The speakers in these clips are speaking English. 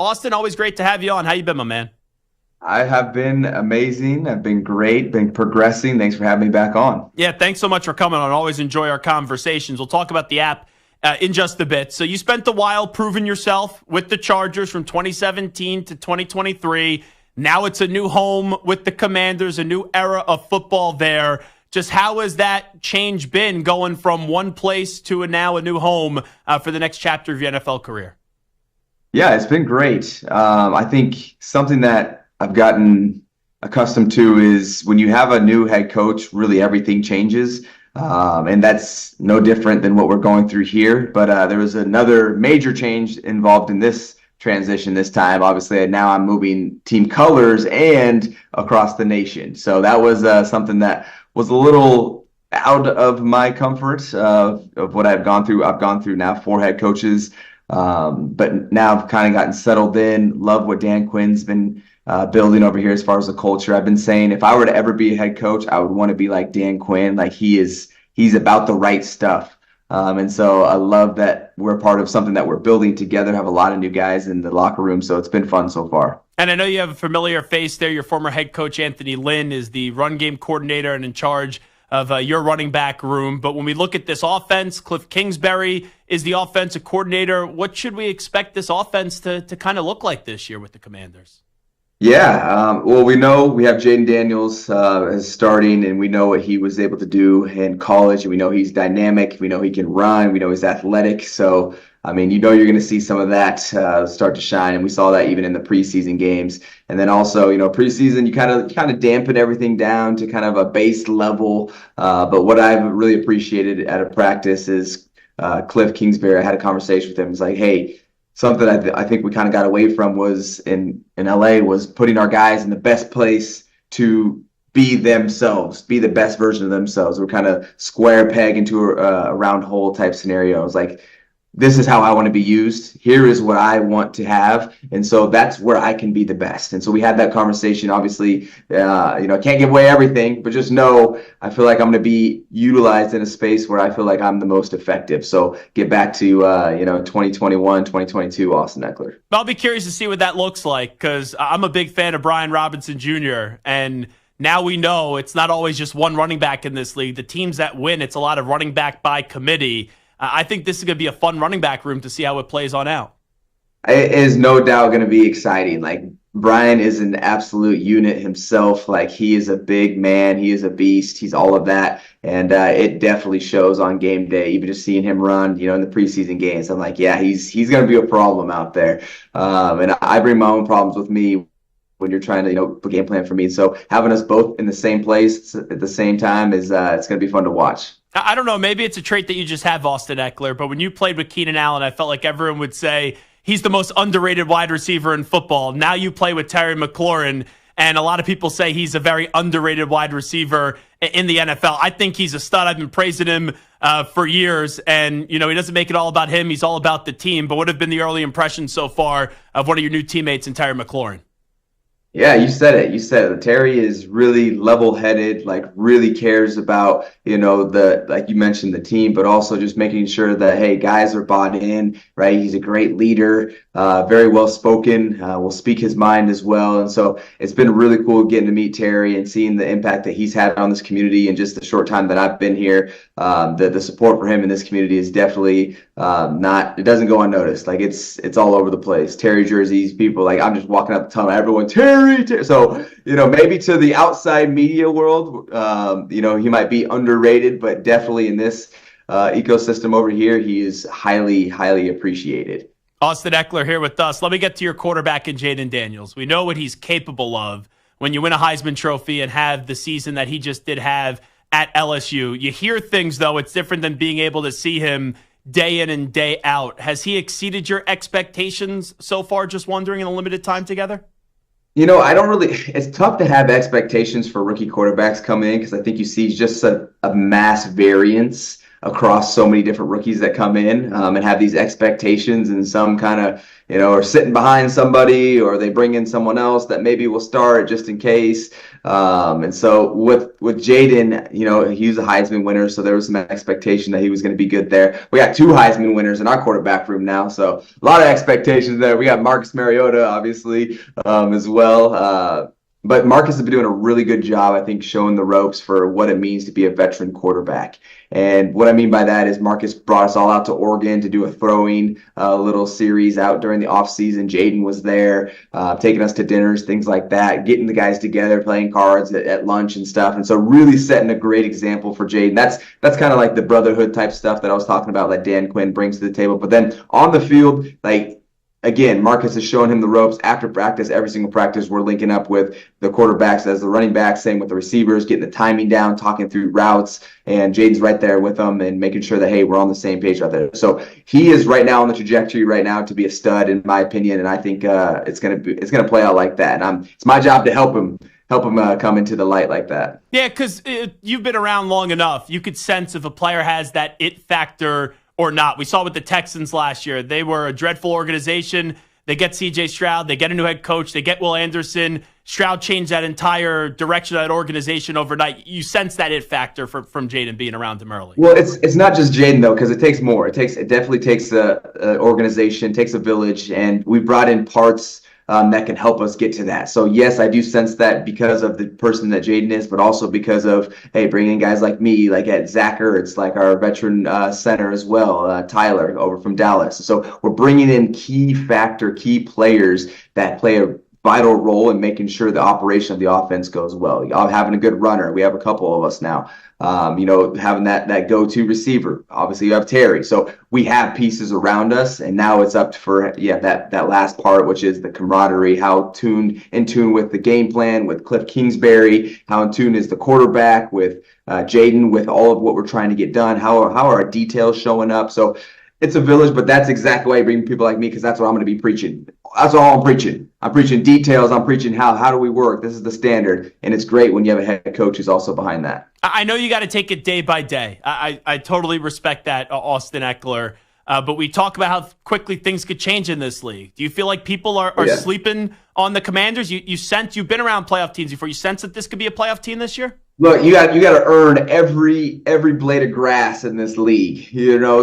Austin, always great to have you on. How you been, my man? I have been amazing. I've been great, been progressing. Thanks for having me back on. Yeah, thanks so much for coming on. Always enjoy our conversations. We'll talk about the app in just a bit. So you spent a while proving yourself with the Chargers from 2017 to 2023. Now it's a new home with the Commanders, a new era of football there. Just how has that change been going from one place to now a new home for the next chapter of your NFL career? Yeah, it's been great. I think something that I've gotten accustomed to is when you have a new head coach, really everything changes. And that's no different than what we're going through here. But there was another major change involved in this transition this time. Obviously, now I'm moving team colors and across the nation. So that was something that was a little out of my comfort of what I've gone through. I've gone through now 4 head coaches. But now I've kind of gotten settled in, love what Dan Quinn's been building over here as far as the culture. I've been saying if I were to ever be a head coach, I would want to be like Dan Quinn. Like he's about the right stuff. And so I love that we're part of something that we're building together, have a lot of new guys in the locker room. So it's been fun so far. And I know you have a familiar face there. Your former head coach, Anthony Lynn, is the run game coordinator and in charge of your running back room. But when we look at this offense, Cliff Kingsbury is the offensive coordinator. What should we expect this offense to kind of look like this year with the Commanders? Yeah, well, we know we have Jayden Daniels as starting, and we know what he was able to do in college. And we know he's dynamic. We know he can run. We know he's athletic. So, I mean, you're going to see some of that start to shine, and we saw that even in the preseason games. And then also, preseason, you kind of dampen everything down to kind of a base level. But what I've really appreciated at a practice is Cliff Kingsbury. I had a conversation with him. It's like, hey, something I think we kind of got away from was in LA was putting our guys in the best place to be themselves, be the best version of themselves. We're kind of square peg into a round hole type scenario. It's like, this is how I want to be used. Here is what I want to have. And so that's where I can be the best. And so we had that conversation. Obviously, I can't give away everything, but just know I feel like I'm going to be utilized in a space where I feel like I'm the most effective. So get back to, 2021, 2022, Austin Ekeler. I'll be curious to see what that looks like because I'm a big fan of Brian Robinson Jr. And now we know it's not always just one running back in this league. The teams that win, it's a lot of running back by committee. I think this is going to be a fun running back room to see how it plays on out. It is no doubt going to be exciting. Like Brian is an absolute unit himself. Like he is a big man. He is a beast. He's all of that. And it definitely shows on game day, even just seeing him run, in the preseason games. I'm like, yeah, he's going to be a problem out there. And I bring my own problems with me when you're trying to, put game plan for me. So having us both in the same place at the same time is it's going to be fun to watch. I don't know. Maybe it's a trait that you just have, Austin Ekeler. But when you played with Keenan Allen, I felt like everyone would say he's the most underrated wide receiver in football. Now you play with Terry McLaurin, and a lot of people say he's a very underrated wide receiver in the NFL. I think he's a stud. I've been praising him for years. And, he doesn't make it all about him. He's all about the team. But what have been the early impressions so far of one of your new teammates in Terry McLaurin? Yeah, you said it. You said it. Terry is really level-headed, like really cares about, like you mentioned, the team, but also just making sure that, hey, guys are bought in, right? He's a great leader, very well-spoken, will speak his mind as well. And so it's been really cool getting to meet Terry and seeing the impact that he's had on this community in just the short time that I've been here. The support for him in this community is definitely it doesn't go unnoticed. Like it's all over the place. Terry jerseys, people, like I'm just walking up the tunnel, everyone, Terry. So, maybe to the outside media world, he might be underrated, but definitely in this ecosystem over here, he is highly, highly appreciated. Austin Ekeler here with us. Let me get to your quarterback in Jayden Daniels. We know what he's capable of when you win a Heisman Trophy and have the season that he just did have at LSU. You hear things, though. It's different than being able to see him day in and day out. Has he exceeded your expectations so far, just wondering, in a limited time together? I don't really, it's tough to have expectations for rookie quarterbacks come in because I think you see just a mass variance across so many different rookies that come in and have these expectations, and some kind of, are sitting behind somebody, or they bring in someone else that maybe will start just in case. And so with Jayden, he was a Heisman winner, so there was some expectation that he was going to be good there. We got 2 Heisman winners in our quarterback room now, so a lot of expectations there. We got Marcus Mariota, obviously, as well. But Marcus has been doing a really good job, I think, showing the ropes for what it means to be a veteran quarterback. And what I mean by that is Marcus brought us all out to Oregon to do a throwing little series out during the offseason. Jayden was there, taking us to dinners, things like that, getting the guys together, playing cards at lunch and stuff. And so really setting a great example for Jayden. That's kind of like the brotherhood type stuff that I was talking about that Dan Quinn brings to the table. But then on the field, again, Marcus is showing him the ropes after practice. Every single practice, we're linking up with the quarterbacks as the running backs, same with the receivers, getting the timing down, talking through routes, and Jayden's right there with them and making sure that, hey, we're on the same page out there. So he is right now on the trajectory right now to be a stud, in my opinion, and I think it's gonna play out like that. And it's my job to help him come into the light like that. Yeah, because you've been around long enough. You could sense if a player has that it factor or not. We saw with the Texans last year. They were a dreadful organization. They get C.J. Stroud. They get a new head coach. They get Will Anderson. Stroud changed that entire direction of that organization overnight. You sense that it factor from Jayden being around him early. Well, it's not just Jayden, though, because it takes more. It definitely takes an organization, takes a village, and we brought in parts that can help us get to that. So yes, I do sense that because of the person that Jayden is, but also because of, hey, bringing in guys like me, like at Zach Ertz, like our veteran center as well, Tyler over from Dallas. So we're bringing in key players that play a vital role in making sure the operation of the offense goes well. Having a good runner. We have a couple of us now. Having that go-to receiver. Obviously, you have Terry. So we have pieces around us, and now it's up for that last part, which is the camaraderie. How in tune with the game plan with Cliff Kingsbury? How in tune is the quarterback with Jayden with all of what we're trying to get done? How are our details showing up? So it's a village, but that's exactly why you bring people like me, because that's what I'm going to be preaching. That's all I'm preaching. I'm preaching details. I'm preaching how do we work? This is the standard. And it's great when you have a head coach who's also behind that. I know you got to take it day by day. I totally respect that, Austin Ekeler. But we talk about how quickly things could change in this league. Do you feel like people are sleeping on the Commanders? You've been around playoff teams before. You sense that this could be a playoff team this year? Look, you got to earn every blade of grass in this league.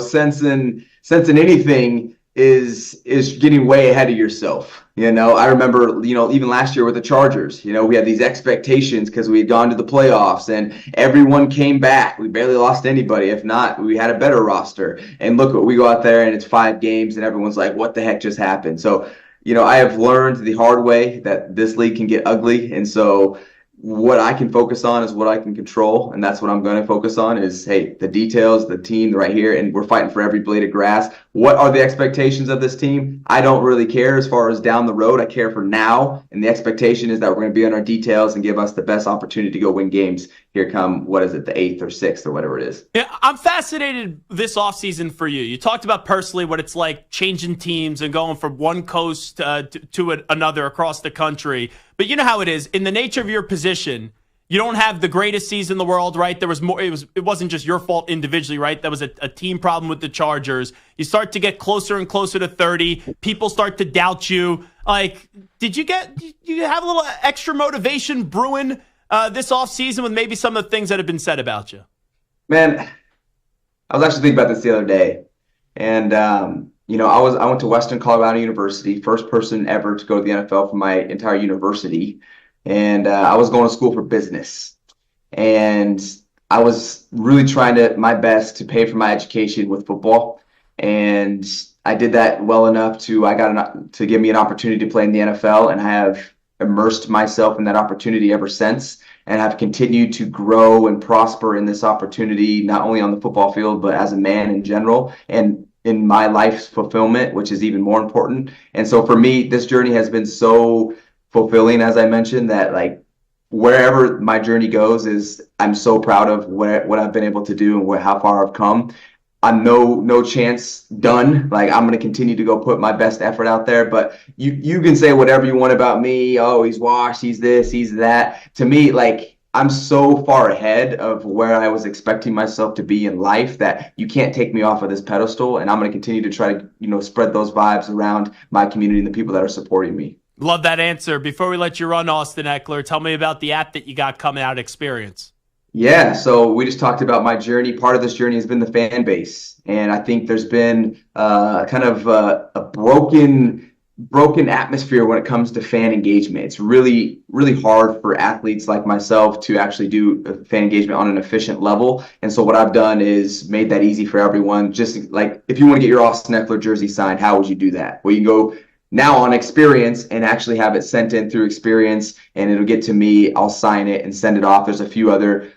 Sensing anything is getting way ahead of yourself. I remember, even last year with the Chargers, we had these expectations because we had gone to the playoffs and everyone came back. We barely lost anybody. If not, we had a better roster. And look, we go out there and it's 5 games and everyone's like, what the heck just happened? So, I have learned the hard way that this league can get ugly. And so what I can focus on is what I can control, and that's what I'm going to focus on is, hey, the details, the team right here, and we're fighting for every blade of grass. What are the expectations of this team? I don't really care as far as down the road. I care for now, and the expectation is that we're going to be on our details and give us the best opportunity to go win games here come, the 8th or 6th or whatever it is. Yeah, I'm fascinated this offseason for you. You talked about personally what it's like changing teams and going from one coast to another across the country. But you know how it is. In the nature of your position, you don't have the greatest season in the world, right? There was more. It wasn't just your fault individually, right? That was a team problem with the Chargers. You start to get closer and closer to 30. People start to doubt you. Like, did you have a little extra motivation brewing this offseason with maybe some of the things that have been said about you? Man, I was actually thinking about this the other day. And, I went to Western Colorado University, first person ever to go to the NFL for my entire university. And I was going to school for business. And I was really trying my best to pay for my education with football. And I did that well enough to give me an opportunity to play in the NFL. And I have immersed myself in that opportunity ever since, and have continued to grow and prosper in this opportunity, not only on the football field, but as a man in general. And in my life's fulfillment, which is even more important. And so for me, this journey has been so fulfilling, as I mentioned, that wherever my journey goes I'm so proud of what I've been able to do and how far I've come. I'm no chance done. I'm going to continue to go put my best effort out there, but you can say whatever you want about me. Oh, he's washed, he's this, he's that. To me, I'm so far ahead of where I was expecting myself to be in life that you can't take me off of this pedestal. And I'm going to continue to try to, spread those vibes around my community and the people that are supporting me. Love that answer. Before we let you run, Austin Ekeler, tell me about the app that you got coming out, Experience. Yeah, so we just talked about my journey. Part of this journey has been the fan base, and I think there's been kind of a broken atmosphere when it comes to fan engagement. It's really, really hard for athletes like myself to actually do fan engagement on an efficient level. And so what I've done is made that easy for everyone. Just like if you want to get your Austin Ekeler jersey signed, how would you do that? Well, you can go now on Experience and actually have it sent in through Experience, and it'll get to me. I'll sign it and send it off. There's a few other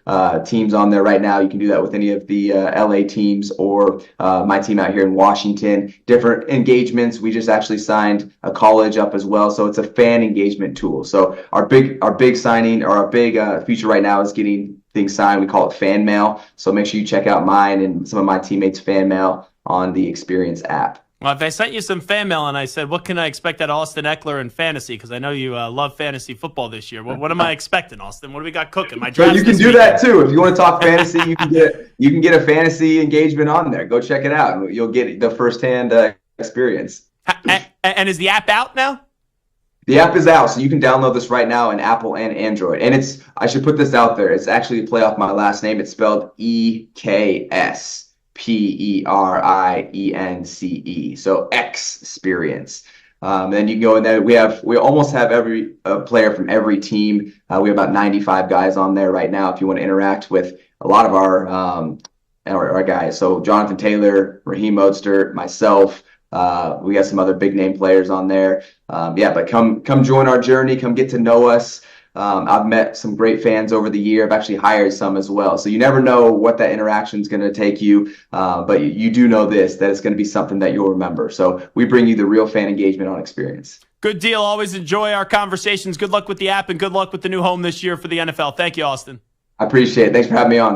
teams on there right now. You can do that with any of the LA teams or my team out here in Washington. Different engagements. We just actually signed a college up as well, so it's a fan engagement tool. So our big signing, or our big feature right now is getting things signed. We call it fan mail. So make sure you check out mine and some of my teammates' fan mail on the Experience app. Well, if I sent you some fan mail and I said, what can I expect at Austin Ekeler in fantasy? Because I know you love fantasy football this year. What am I expecting, Austin? What do we got cooking? My So you can do that too. If you want to talk fantasy, you can get a fantasy engagement on there. Go check it out. You'll get the firsthand experience. And is the app out now? The app is out, so you can download this right now in Apple and Android. And I should put this out there. It's actually a play off my last name. It's spelled EKS. PERIENCE, so Experience. Then you can go in there. We almost have every player from every team. We have about 95 guys on there right now. If you want to interact with a lot of our guys, so Jonathan Taylor, Raheem Mostert, myself. We got some other big name players on there. But come join our journey. Come get to know us. I've met some great fans over the year. I've actually hired some as well. So you never know what that interaction is going to take you. But you do know that it's going to be something that you'll remember. So we bring you the real fan engagement on Experience. Good deal. Always enjoy our conversations. Good luck with the app and good luck with the new home this year for the NFL. Thank you, Austin. I appreciate it. Thanks for having me on.